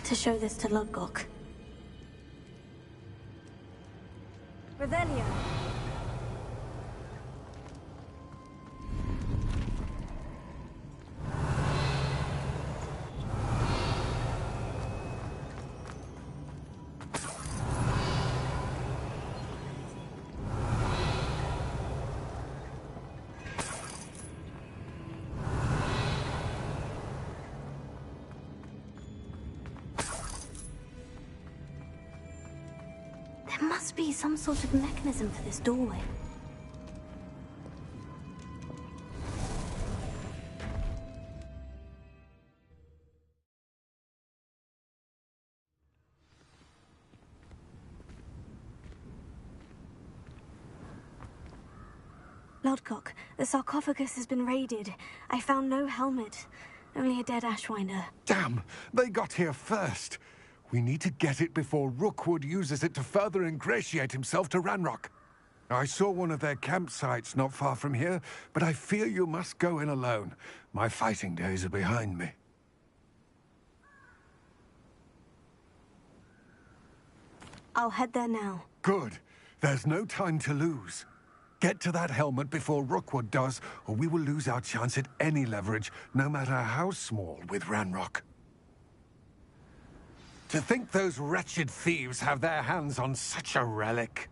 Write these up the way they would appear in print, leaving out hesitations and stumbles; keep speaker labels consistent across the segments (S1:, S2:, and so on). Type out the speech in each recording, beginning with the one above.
S1: Better show this to Lodgok.
S2: Revelio.
S1: There must be some sort of mechanism for this doorway. Lodgok, the sarcophagus has been raided. I found no helmet, only a dead Ashwinder.
S3: Damn! They got here first. We need to get it before Rookwood uses it to further ingratiate himself to Ranrock. I saw one of their campsites not far from here, but I fear you must go in alone. My fighting days are behind me.
S1: I'll head there now.
S3: Good. There's no time to lose. Get to that helmet before Rookwood does, or we will lose our chance at any leverage, no matter how small, with Ranrock. To think those wretched thieves have their hands on such a relic.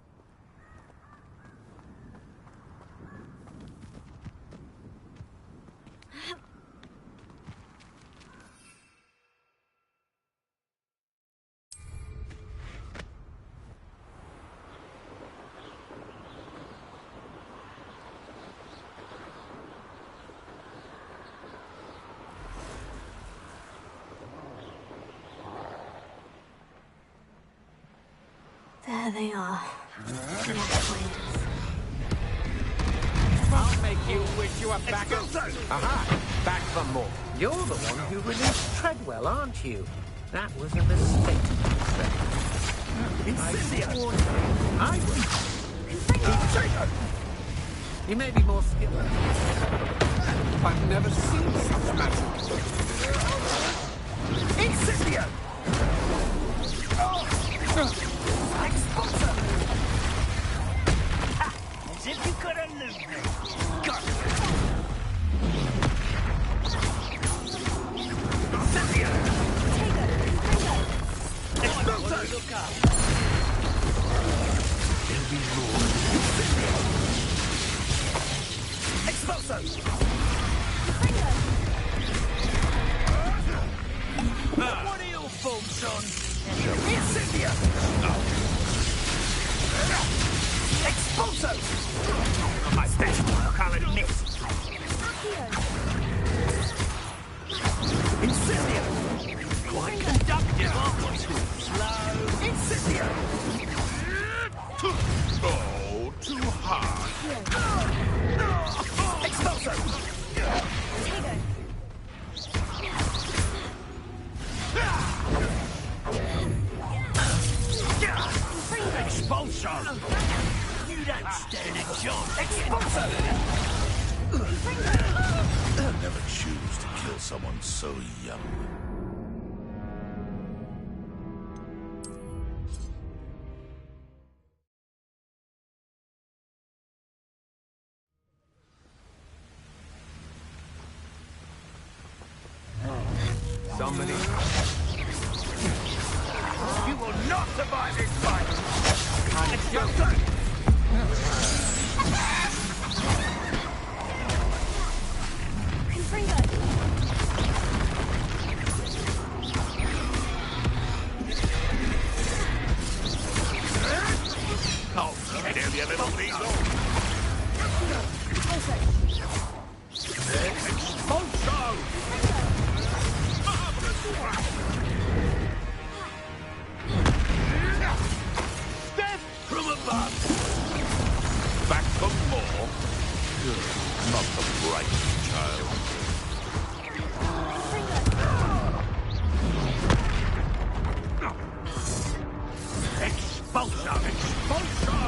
S1: There they are.
S4: I'll make you wish you were back at... Aha! Back for more. You're the one who released Treadwell, aren't you? That was a mistake. I will. You may be more skilled.
S3: I've never seen such magic.
S5: Incendio! Expulsor! Ha! As if you could elude me. Got it. Incendio! Expulsor! Look up.
S3: There'll be more.
S5: Expulsor! What are your faults on? Incendio! Expulso! My best work, I'll admit. Incendio! Quite conductive, aren't we? Slow. Incendio!
S3: Oh, too hard.
S5: Expulso! Expulso! You don't stand a chance. Expulso!
S6: I'll never choose to kill someone so young.
S3: Somebody...
S5: You will not survive this fight! Expulso!
S6: Oh, get in the little weasel!
S5: Expulso! Death from above!
S6: Back for more? Not the brightest child.
S5: Expulso! Expulso!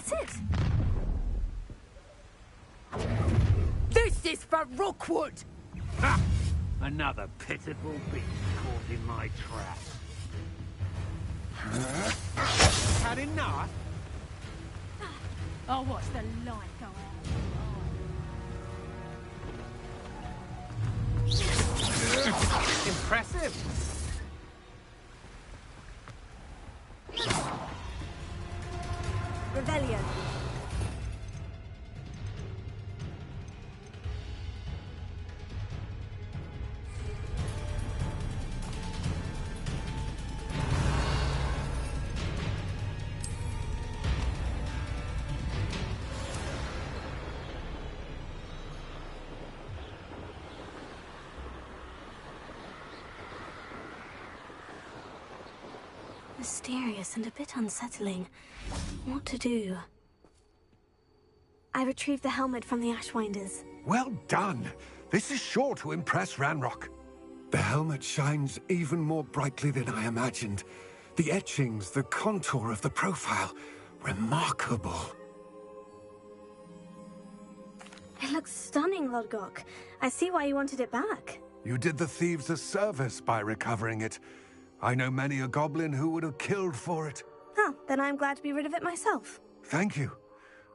S1: that it?
S2: This is for Rookwood!
S5: Ha! Another pitiful beast caught in my trap.
S4: Had enough?
S2: I'll watch the light go out.
S4: Impressive.
S2: Revelio.
S1: Mysterious and a bit unsettling. What to do? I retrieved the helmet from the Ashwinders.
S3: Well done. This is sure to impress Ranrock. The helmet shines even more brightly than I imagined. The etchings, the contour of the profile. Remarkable.
S1: It looks stunning, Lodgok. I see why you wanted it back.
S3: You did the thieves a service by recovering it. I know many a goblin who would have killed for it.
S1: Huh, then I'm glad to be rid of it myself.
S3: Thank you.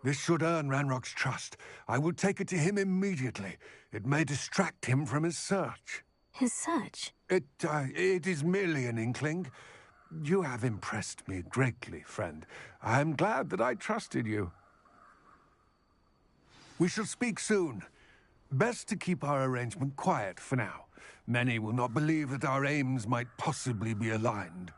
S3: This should earn Ranrock's trust. I will take it to him immediately. It may distract him from his search.
S1: His search?
S3: It is merely an inkling. You have impressed me greatly, friend. I am glad that I trusted you. We shall speak soon. Best to keep our arrangement quiet for now. Many will not believe that our aims might possibly be aligned.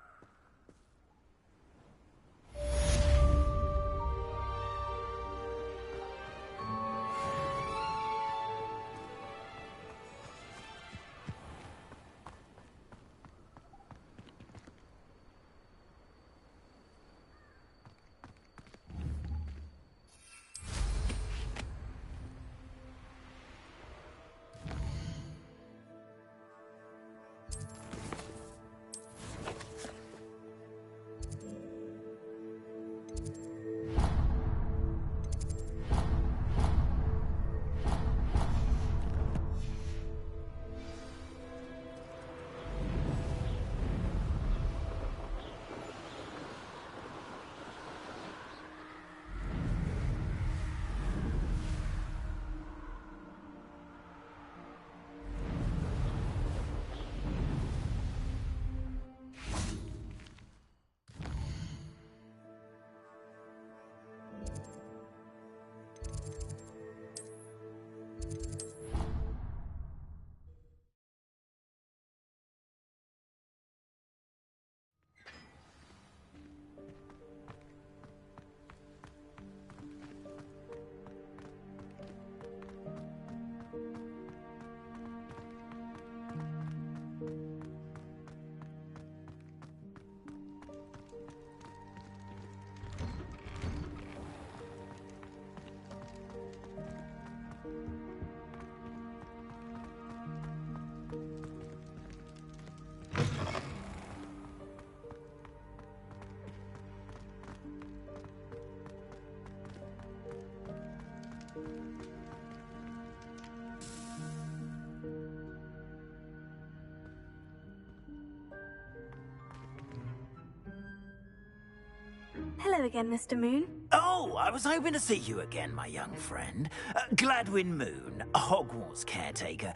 S1: Hello again, Mr. Moon.
S7: Oh, I was hoping to see you again, my young friend. Gladwin Moon, Hogwarts caretaker,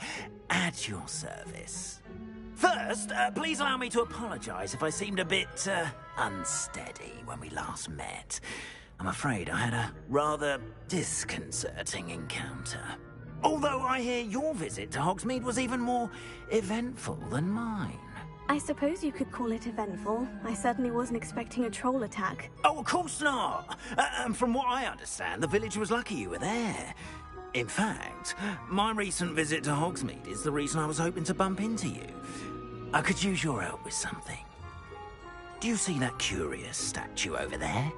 S7: at your service. First, please allow me to apologize if I seemed a bit, unsteady when we last met. I'm afraid I had a rather disconcerting encounter. Although I hear your visit to Hogsmeade was even more eventful than mine.
S1: I suppose you could call it eventful. I certainly wasn't expecting a troll attack.
S7: Oh, of course not. And from what I understand, the village was lucky you were there. In fact, my recent visit to Hogsmeade is the reason I was hoping to bump into you. I could use your help with something. Do you see that curious statue over there?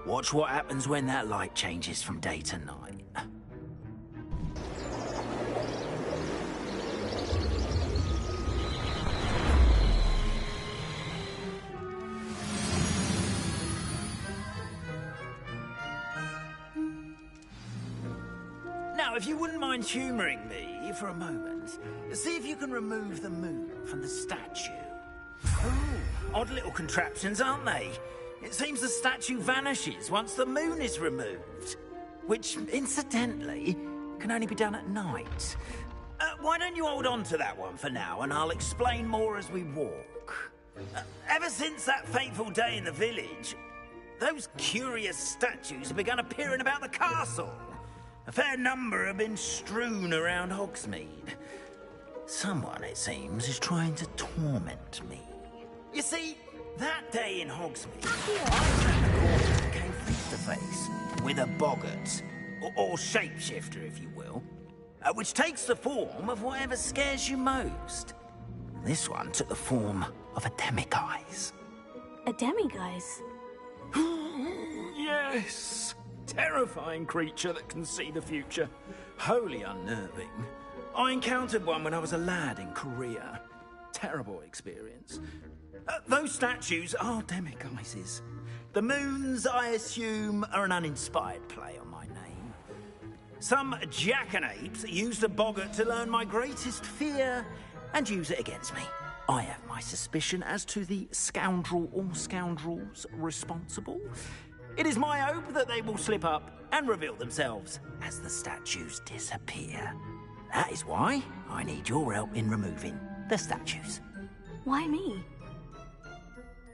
S7: Watch what happens when that light changes from day to night. if you wouldn't mind humouring me for a moment, see if you can remove the moon from the statue. Ooh, odd little contraptions, aren't they? It seems the statue vanishes once the moon is removed. Which, incidentally, can only be done at night. Why don't you hold on to that one for now, and I'll explain more as we walk. Ever since that fateful day in the village, those curious statues have begun appearing about the castle. A fair number have been strewn around Hogsmeade. Someone, it seems, is trying to torment me. You see, that day in Hogsmeade, I turned the corner and came face to face with a boggart, or shapeshifter, if you will, which takes the form of whatever scares you most. This one took the form of a demiguise.
S1: A demiguise?
S7: Yes! Terrifying creature that can see the future. Wholly unnerving. I encountered one when I was a lad in Korea. Terrible experience. Those statues are demiguises. The moons, I assume, are an uninspired play on my name. Some jackanapes used a boggart to learn my greatest fear and use it against me. I have my suspicion as to the scoundrel or scoundrels responsible. It is my hope that they will slip up and reveal themselves as the statues disappear. That is why I need your help in removing the statues.
S1: Why me?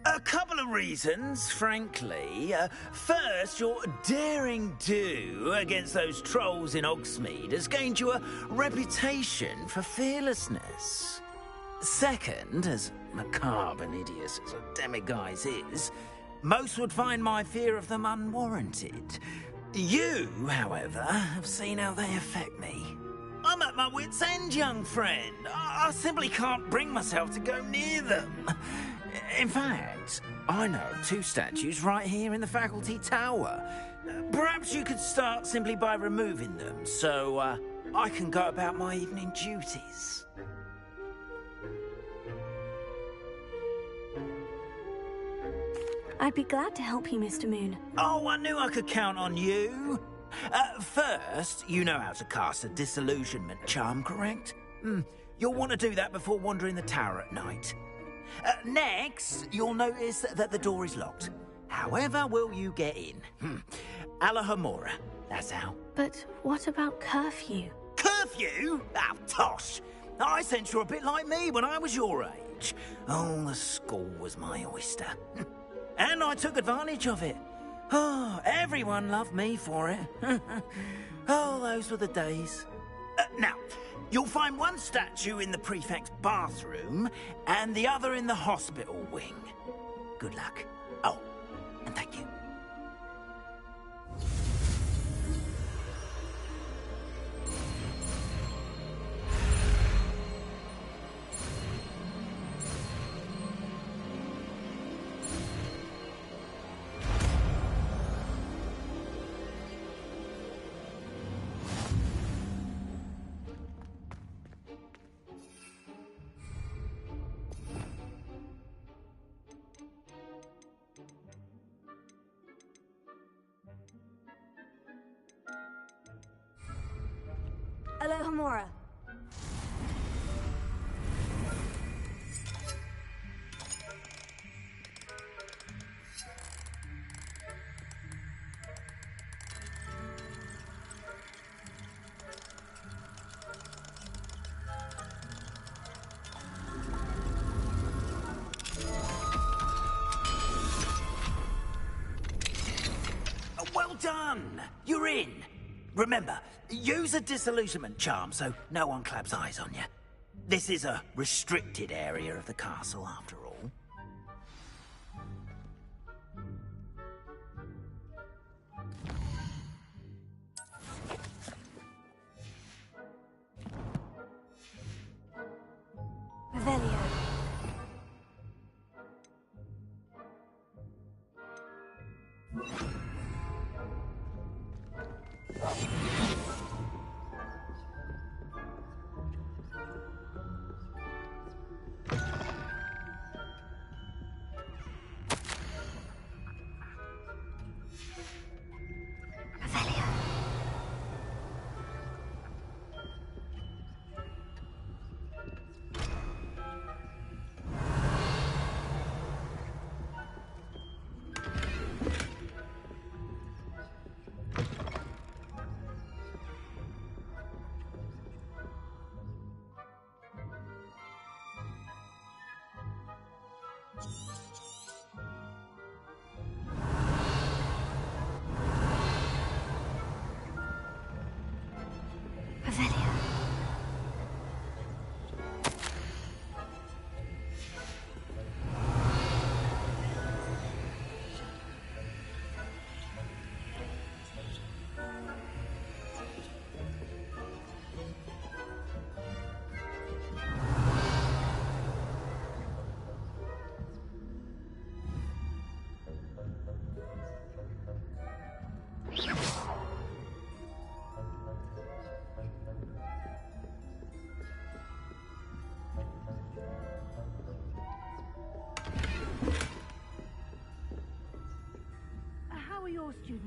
S7: A couple of reasons, frankly. First, your daring do against those trolls in Hogsmeade has gained you a reputation for fearlessness. Second, as macabre and hideous as a demiguise is, most would find my fear of them unwarranted. You, however, have seen how they affect me. I'm at my wit's end, young friend. I simply can't bring myself to go near them. In fact, I know of 2 statues right here in the faculty tower. Perhaps you could start simply by removing them, so I can go about my evening duties.
S1: I'd be glad to help you, Mr. Moon.
S7: Oh, I knew I could count on you. First, you know how to cast a disillusionment charm, correct? You'll want to do that before wandering the tower at night. Next, you'll notice that the door is locked. However will you get in? Alahomora, that's how.
S1: But what about curfew?
S7: Curfew? Oh, tosh. I sense you're a bit like me when I was your age. Oh, the school was my oyster. And I took advantage of it. Oh, everyone loved me for it. Oh, those were the days. Now, you'll find one statue in the prefect's bathroom and the other in the hospital wing. Good luck. Oh, and thank you.
S1: Alohomora.
S7: Well done! You're in. Remember, use a disillusionment charm so no one claps eyes on you. This is a restricted area of the castle, after all.
S1: Revelio.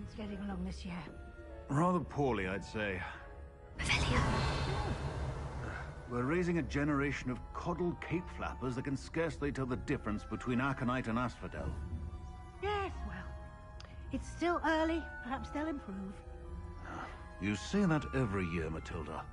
S2: It's getting along this year.
S8: Rather poorly, I'd say.
S1: Revelio.
S8: We're raising a generation of coddled cape flappers that can scarcely tell the difference between aconite and asphodel.
S2: Yes, well, it's still early. Perhaps they'll improve.
S8: You say that every year, Matilda.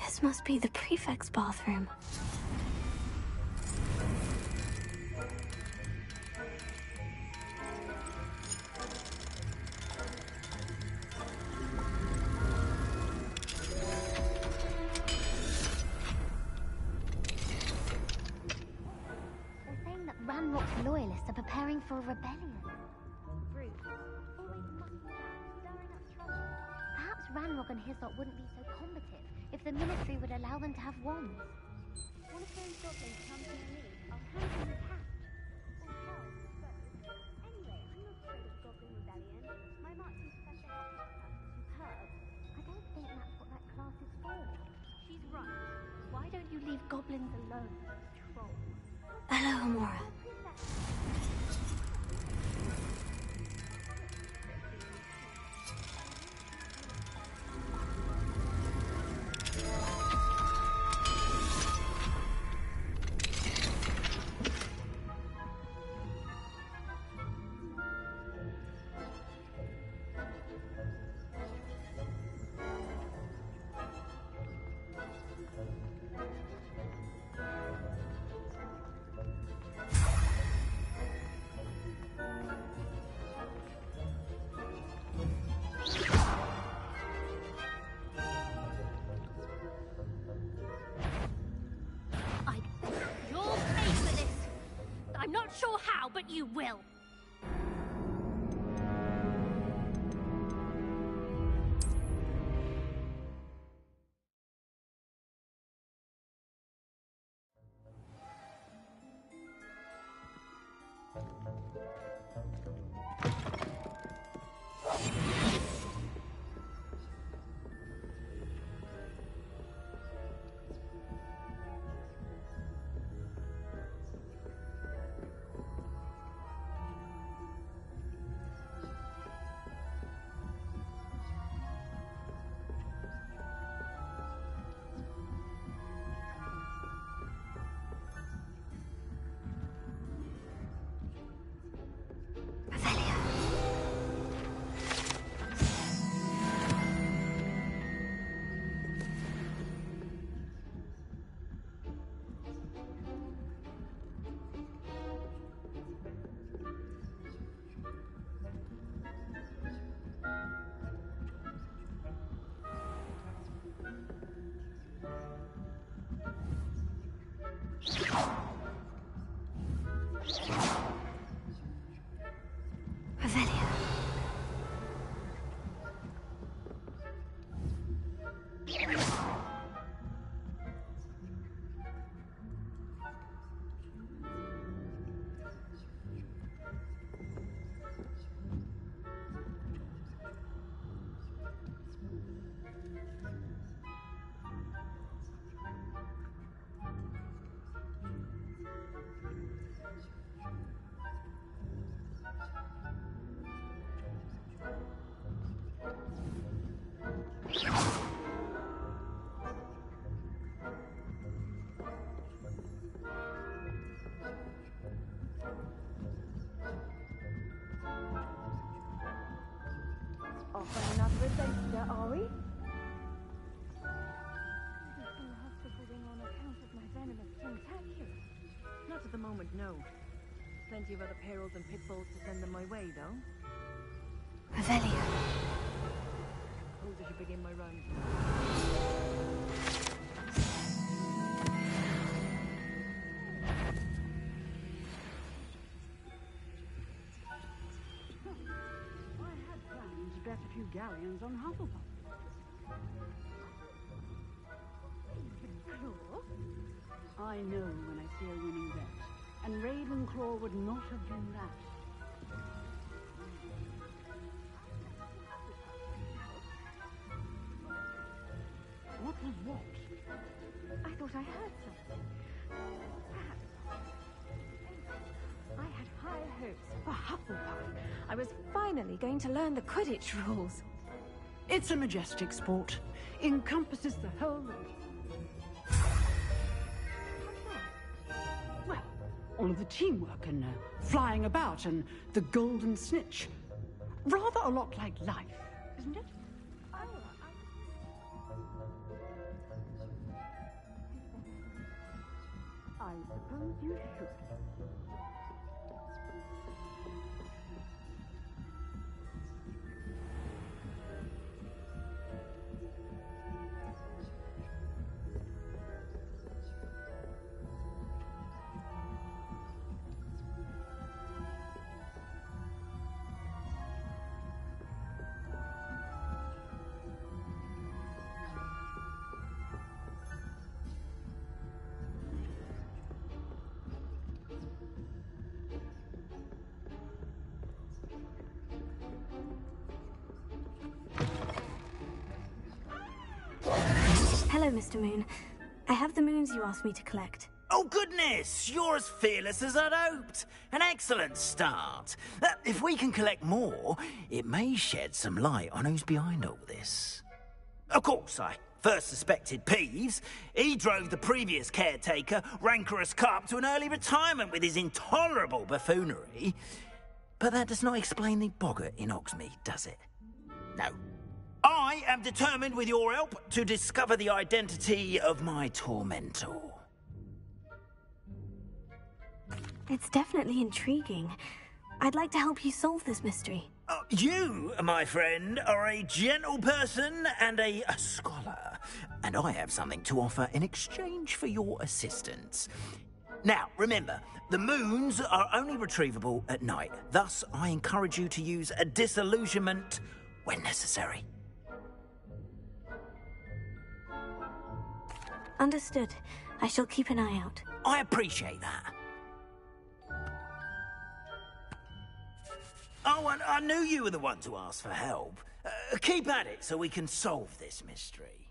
S1: This must be the prefect's bathroom.
S9: They're saying that Ranrock's loyalists are preparing for a rebellion. Bruce, always mucking around, stirring up trouble. Perhaps Ranrock and his lot wouldn't be so combative if the Ministry would allow them to have wands. One of those goblins comes to me, I'll hand him his hat. Or hell, both. Anyway, I'm not afraid of a goblin rebellion. My marching professor Hogwarts class is superb. I don't think that's what that class is for. She's right. Why don't you leave goblins alone, troll?
S1: Hello, Amora.
S9: You'll pay for this! I'm not sure how, but you will!
S10: the moment, no. Plenty of other payrolls and pitfalls to send them my way, though.
S1: Revelio.
S10: Suppose I should begin my run.
S2: I had planned to bet a few galleons on Hufflepuff. I know when I see a winning bet, and Ravenclaw would not have done that. What was what?
S1: I thought I heard something. Perhaps. I had high hopes for Hufflepuff. I was finally going to learn the Quidditch rules.
S2: It's a majestic sport. Encompasses the whole... Well, all of the teamwork and flying about and the golden snitch. Rather a lot like life, isn't it? I suppose you should.
S1: Hello, Mr. Moon. I have the moons you asked me to collect.
S7: Oh, goodness! You're as fearless as I'd hoped. An excellent start. If we can collect more, it may shed some light on who's behind all this. Of course, I first suspected Peeves. He drove the previous caretaker, Rancorous Carp, to an early retirement with his intolerable buffoonery. But that does not explain the boggart in Hogsmeade, does it? No. I am determined, with your help, to discover the identity of my tormentor.
S1: It's definitely intriguing. I'd like to help you solve this mystery.
S7: You, my friend, are a gentle person and a scholar, and I have something to offer in exchange for your assistance. Now, remember, the moons are only retrievable at night. Thus, I encourage you to use a disillusionment when necessary.
S1: Understood. I shall keep an eye out.
S7: I appreciate that. Oh, and I knew you were the one to ask for help. Keep at it so we can solve this mystery.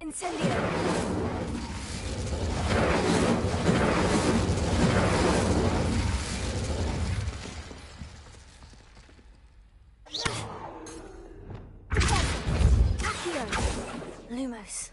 S1: Incendio! Lumos.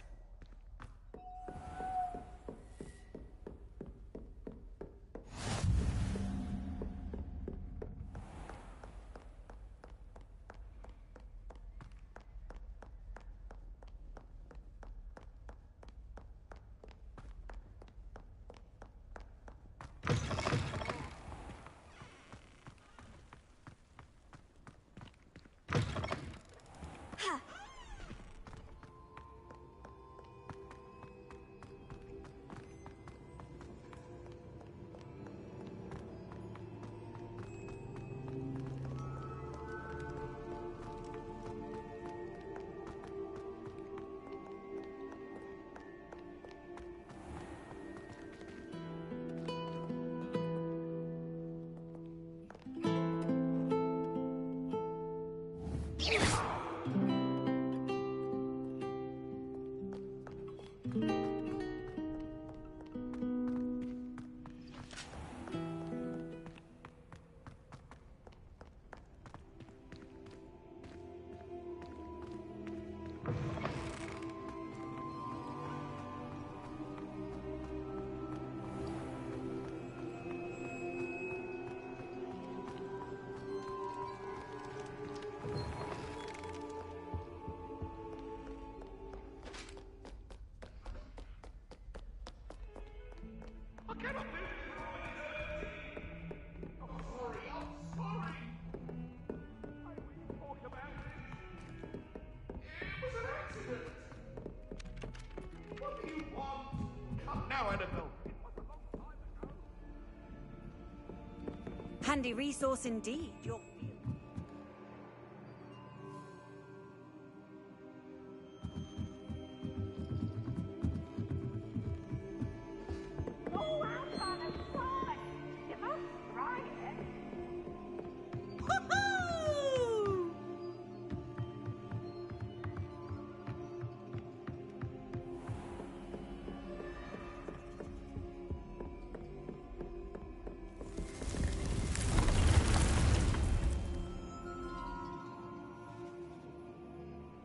S10: Handy resource indeed. You're...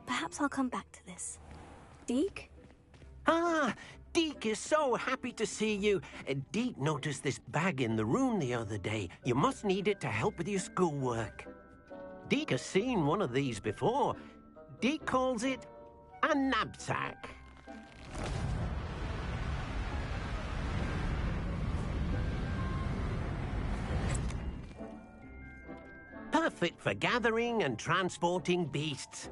S1: Perhaps I'll come back to this. Deke?
S4: Ah, Deke is so happy to see you. Deke noticed this bag in the room the other day. You must need it to help with your schoolwork. Deke has seen one of these before. Deke calls it a knapsack. Perfect for gathering and transporting beasts.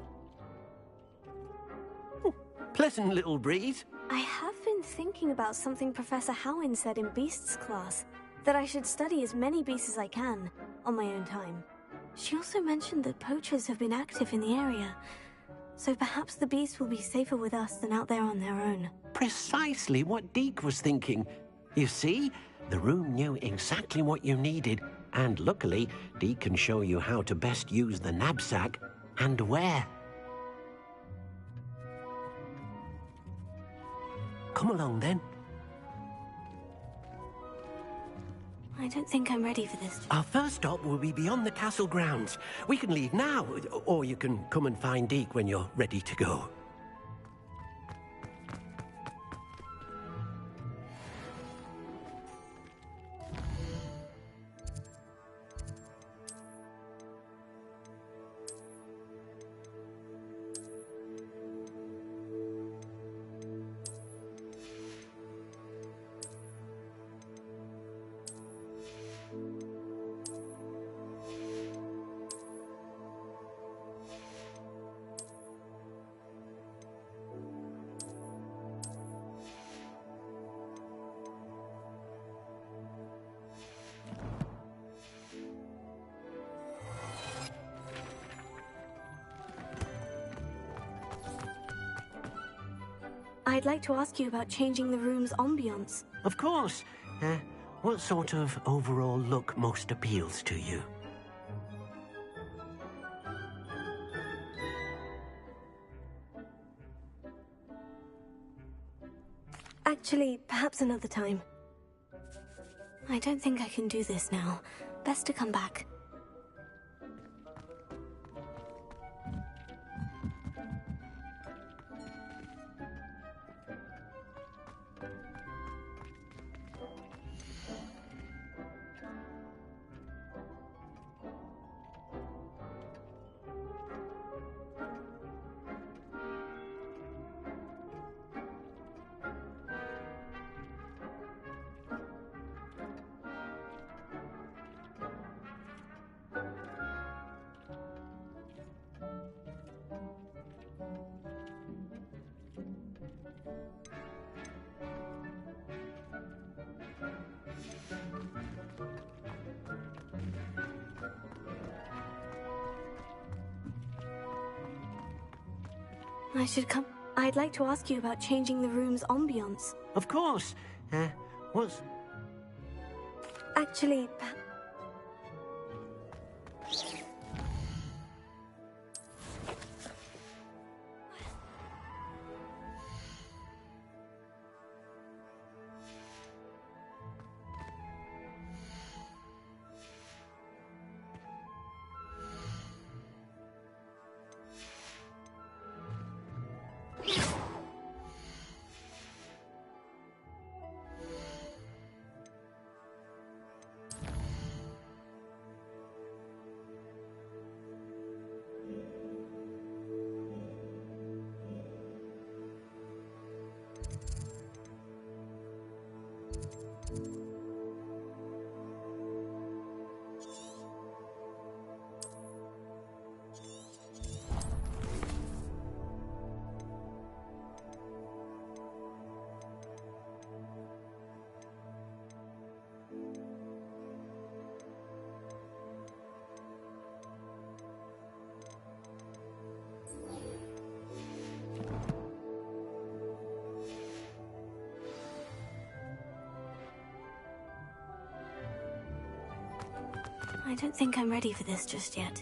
S4: Pleasant little breeze.
S1: I have been thinking about something Professor Howin said in Beasts class, that I should study as many beasts as I can, on my own time. She also mentioned that poachers have been active in the area, so perhaps the beasts will be safer with us than out there on their own.
S4: Precisely what Deke was thinking. You see, the room knew exactly what you needed, and luckily, Deke can show you how to best use the knapsack and where. Come along, then.
S1: I don't think I'm ready for this.
S4: Our first stop will be beyond the castle grounds. We can leave now, or you can come and find Deke when you're ready to go.
S1: I'd like to ask you about changing the room's ambiance.
S4: Of course. What sort of overall look most appeals to you?
S1: Actually, perhaps another time. I don't think I can do this now. Best to come back. I should come. I'd like to ask you about changing the room's ambiance.
S4: Of course. What's...
S1: Actually, I don't think I'm ready for this just yet.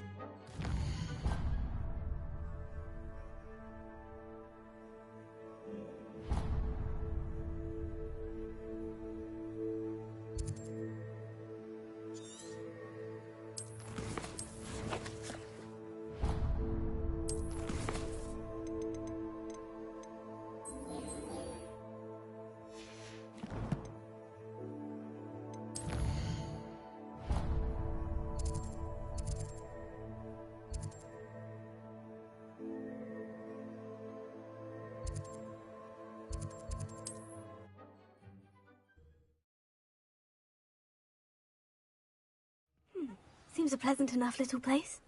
S1: Seems a pleasant enough little place.